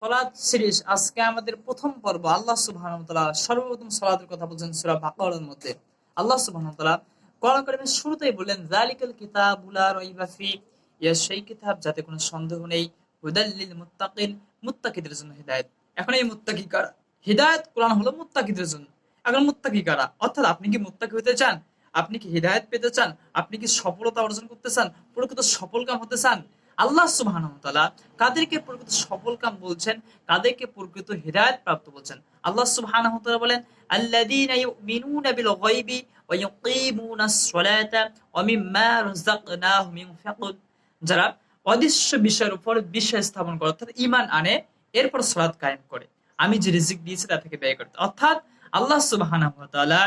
সালাত সিরিজ আজকে আমাদের প্রথম পর্ব। আল্লাহ সুবহানাহু ওয়া তাআলা সর্বপ্রথম সালাতের কথা বলছেন সূরা বাকারার মধ্যে। আল্লাহ সুবহানাহু ওয়া তাআলা কোরআন কারীমের শুরুতেই বললেন যালিকাল কিতাবু লা রাইবা ফি, ইয়া সেই কিতাব যাতে কোনো সন্দেহ নেই, হুদাল লিল মুত্তাকিন, মুত্তাকিদের জন্য হিদায়াত। এখন এই মুত্তাকি কারা? হিদায়াত কোরআন হলো মুত্তাকিদের জন্য। এখন মুত্তাকি কারা? অর্থাৎ আপনি কি মুত্তাকি হতে চান? আপনি কি হিদায়াত পেতে চান? আপনি কি সফলতা অর্জন করতে চান? প্রকৃত সফলকাম হতে চান? আল্লাহ সুবহানাহু ওয়া তাআলা কাদেরকে প্রকৃত সফলকাম বলছেন, কাদেরকে প্রকৃত হিদায়াত প্রাপ্ত বলছেন? আল্লাহ সুবহানাহু ওয়া তাআলা বলেন আল্লাযীনা ইউমিনুনা বিল গায়বি ওয়া ইউকিমুনাস সালাতা ওয়া মিম্মা রাযাকনাহুম ইউনফিকুন। যারা অদৃশ্য বিষয়ের উপর বিশ্বাস স্থাপন করে, অর্থাৎ ঈমান আনে, এরপর সালাত কায়েম করে, আমি যে রিজিক দিয়েছি তা থেকে ব্যয় করতে। অর্থাৎ আল্লাহ সুবহানাহু ওয়া তাআলা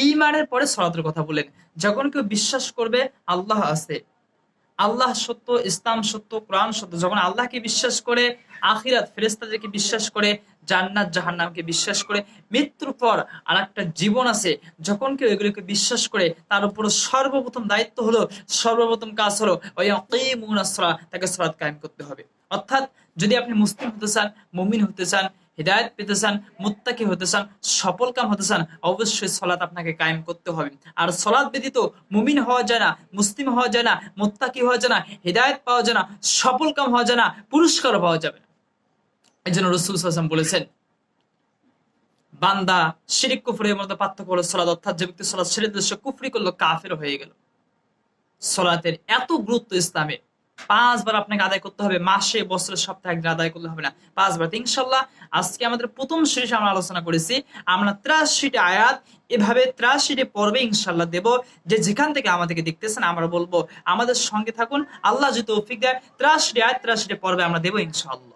ঈমানের পরে সালাতের কথা বলেন। যখন কেউ বিশ্বাস করবে আল্লাহ আছে, আল্লাহ সত্য, ইসলাম সত্য, কোরআন সত্য, যখন আল্লাহকে বিশ্বাস করে, আখিরাত ফেরেশতাদেরকে বিশ্বাস করে, জান্নাত জাহান্নামকে বিশ্বাস করে, মৃত্যুর পর আর একটা জীবন আছে, যখন কেউ এগুলোকে বিশ্বাস করে, তার উপর সর্বপ্রথম দায়িত্ব হলো, সর্বপ্রথম কাজ হলো ওয়াকিমুনাস সালাহ, তাকে সালাত কায়েম করতে হবে। অর্থাৎ যদি আপনি মুসলিম হতে চান, মুমিন হতে চান, হিদায়াত পেতে চান, মুত্তাকি হতে চান, সফল কাম হতে চান, অবশ্যই সালাত আপনাকে কায়েম করতে হবে। আর সালাত ব্যতীত মুমিন হওয়া যায় না, মুসলিম হওয়া যায় না, মুত্তাকি হওয়া যায় না, হিদায়াত পাওয়া যায় না, সফল কাম হওয়া যায় না, পুরস্কার পাওয়া যাবে না। এই জন্য রাসূল সাল্লাল্লাহু আলাইহি ওয়াসাল্লাম বলেছেন, বান্দা শিরিক কুফরের মধ্যে পার্থক্য হলো সালাত, অর্থাৎ যে ব্যক্তি সালাত ছেড়ে দিল সে কুফরি করলো, কাফের হয়ে গেল। সালাতের এত গুরুত্ব ইসলামে। 5 বার আপনাকে আদায় করতে হবে, মাসে, বছরে, সপ্তাহে একদিন আদায় করলে হবে না, 5 বার। ইনশাআল্লাহ আজকে আমাদের প্রথম সিরিজে আমরা আলোচনা করেছি, আমরা 83টি আয়াত এভাবে 83টি পর্বে ইনশাআল্লাহ দেব। যে যেখান থেকে আমাদেরকে দেখতেছেন আমরা বলবো আমাদের সঙ্গে থাকুন, আল্লাহ যদি তৌফিক দেয় 83টি আয়াত 83টি পর্বে আমরা দেব ইনশাআল্লাহ।